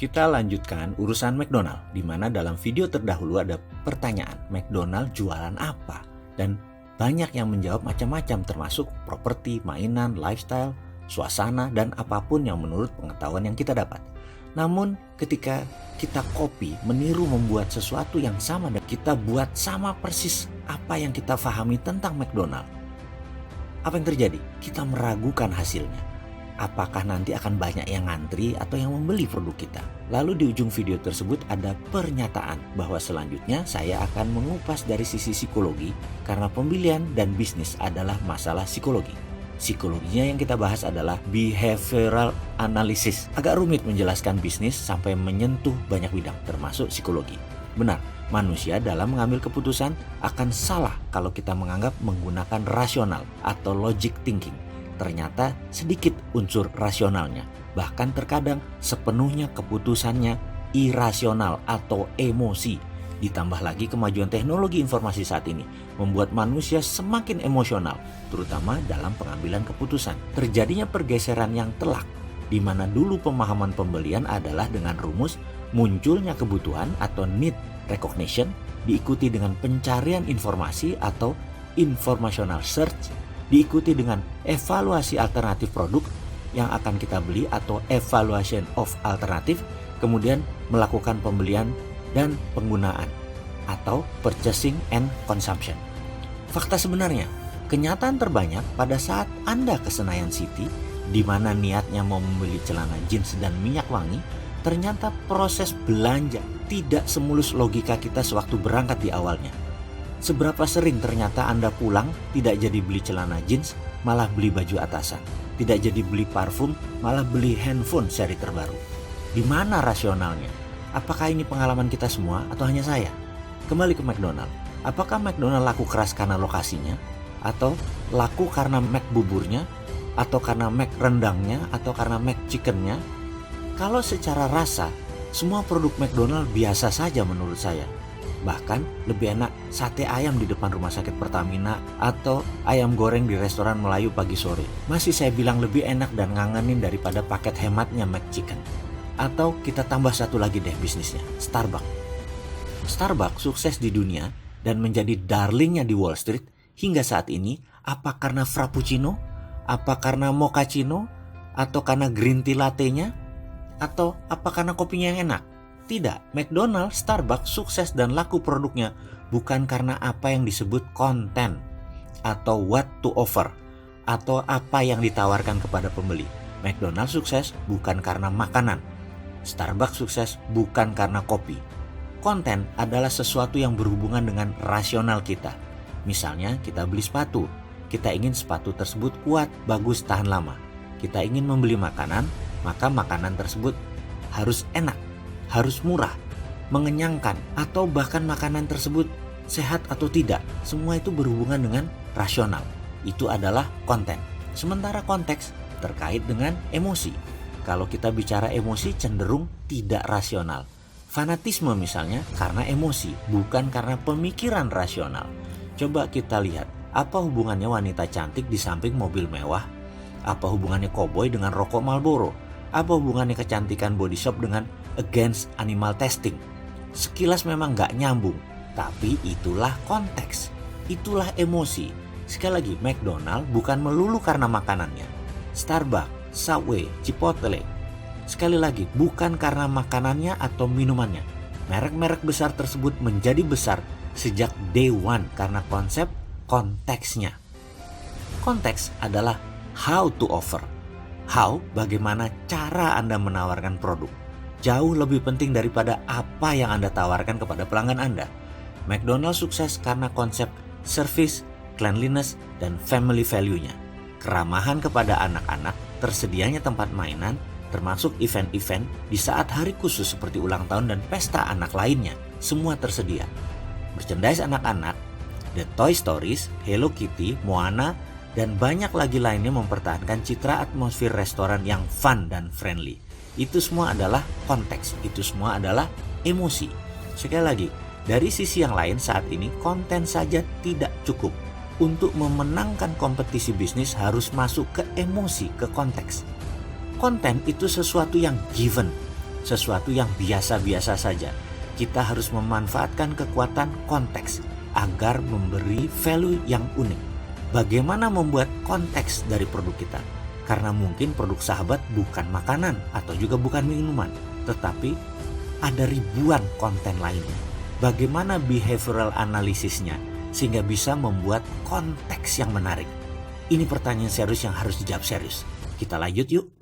Kita lanjutkan urusan McDonald, di mana dalam video terdahulu ada pertanyaan, McDonald jualan apa? Dan banyak yang menjawab macam-macam termasuk properti, mainan, lifestyle, suasana, dan apapun yang menurut pengetahuan yang kita dapat. Namun ketika kita copy, meniru membuat sesuatu yang sama dan kita buat sama persis apa yang kita pahami tentang McDonald, apa yang terjadi? Kita meragukan hasilnya. Apakah nanti akan banyak yang ngantri atau yang membeli produk kita? Lalu di ujung video tersebut ada pernyataan bahwa selanjutnya saya akan mengupas dari sisi psikologi karena pembelian dan bisnis adalah masalah psikologi. Psikologinya yang kita bahas adalah behavioral analysis. Agak rumit menjelaskan bisnis sampai menyentuh banyak bidang termasuk psikologi. Benar, manusia dalam mengambil keputusan akan salah kalau kita menganggap menggunakan rasional atau logic thinking. Ternyata sedikit unsur rasionalnya, bahkan terkadang sepenuhnya keputusannya irasional atau emosi. Ditambah lagi kemajuan teknologi informasi saat ini membuat manusia semakin emosional, terutama dalam pengambilan keputusan. Terjadinya pergeseran yang telak, di mana dulu pemahaman pembelian adalah dengan rumus munculnya kebutuhan atau need recognition, diikuti dengan pencarian informasi atau informational search, diikuti dengan evaluasi alternatif produk yang akan kita beli atau evaluation of alternative, kemudian melakukan pembelian dan penggunaan atau purchasing and consumption. Fakta sebenarnya, kenyataan terbanyak pada saat Anda ke Senayan City, di mana niatnya mau membeli celana jeans dan minyak wangi, ternyata proses belanja tidak semulus logika kita sewaktu berangkat di awalnya. Seberapa sering ternyata Anda pulang tidak jadi beli celana jeans, malah beli baju atasan. Tidak jadi beli parfum, malah beli handphone seri terbaru. Di mana rasionalnya? Apakah ini pengalaman kita semua atau hanya saya? Kembali ke McDonald. Apakah McDonald laku keras karena lokasinya? Atau laku karena Mac buburnya? Atau karena Mac rendangnya? Atau karena Mac chickennya? Kalau secara rasa, semua produk McDonald biasa saja menurut saya. Bahkan lebih enak sate ayam di depan rumah sakit Pertamina atau ayam goreng di restoran Melayu pagi sore. Masih saya bilang lebih enak dan ngangenin daripada paket hematnya McChicken. Atau kita tambah satu lagi deh bisnisnya, Starbucks. Starbucks sukses di dunia dan menjadi darlingnya di Wall Street hingga saat ini. Apa karena frappuccino? Apa karena mochaccino? Atau karena green tea latte-nya? Atau apa karena kopinya yang enak? Tidak, McDonald's, Starbucks sukses dan laku produknya bukan karena apa yang disebut konten atau what to offer atau apa yang ditawarkan kepada pembeli. McDonald's sukses bukan karena makanan. Starbucks sukses bukan karena kopi. Konten adalah sesuatu yang berhubungan dengan rasional kita. Misalnya kita beli sepatu, kita ingin sepatu tersebut kuat, bagus, tahan lama. Kita ingin membeli makanan, maka makanan tersebut harus enak, harus murah, mengenyangkan, atau bahkan makanan tersebut sehat atau tidak. Semua itu berhubungan dengan rasional. Itu adalah konten. Sementara konteks terkait dengan emosi. Kalau kita bicara emosi cenderung tidak rasional. Fanatisme misalnya karena emosi, bukan karena pemikiran rasional. Coba kita lihat, apa hubungannya wanita cantik di samping mobil mewah? Apa hubungannya koboi dengan rokok Marlboro? Apa hubungannya kecantikan body shop dengan against animal testing? Sekilas memang gak nyambung, tapi itulah konteks, itulah emosi. Sekali lagi, McDonald bukan melulu karena makanannya. Starbucks, Subway, Chipotle, sekali lagi bukan karena makanannya atau minumannya. Merek-merek besar tersebut menjadi besar sejak day one karena konsep konteksnya. Konteks adalah how to offer. How, bagaimana cara Anda menawarkan produk. Jauh lebih penting daripada apa yang Anda tawarkan kepada pelanggan Anda. McDonald's sukses karena konsep service, cleanliness, dan family value-nya. Keramahan kepada anak-anak, tersedianya tempat mainan, termasuk event-event di saat hari khusus seperti ulang tahun dan pesta anak lainnya. Semua tersedia. Merchandise anak-anak, The Toy Stories, Hello Kitty, Moana, dan banyak lagi lainnya mempertahankan citra atmosfer restoran yang fun dan friendly. Itu semua adalah konteks, itu semua adalah emosi. Sekali lagi, dari sisi yang lain saat ini konten saja tidak cukup. Untuk memenangkan kompetisi bisnis harus masuk ke emosi, ke konteks. Konten itu sesuatu yang given, sesuatu yang biasa-biasa saja. Kita harus memanfaatkan kekuatan konteks agar memberi value yang unik. Bagaimana membuat konteks dari produk kita? Karena mungkin produk sahabat bukan makanan atau juga bukan minuman, tetapi ada ribuan konten lainnya. Bagaimana behavioral analisisnya sehingga bisa membuat konteks yang menarik? Ini pertanyaan serius yang harus dijawab serius. Kita lanjut yuk.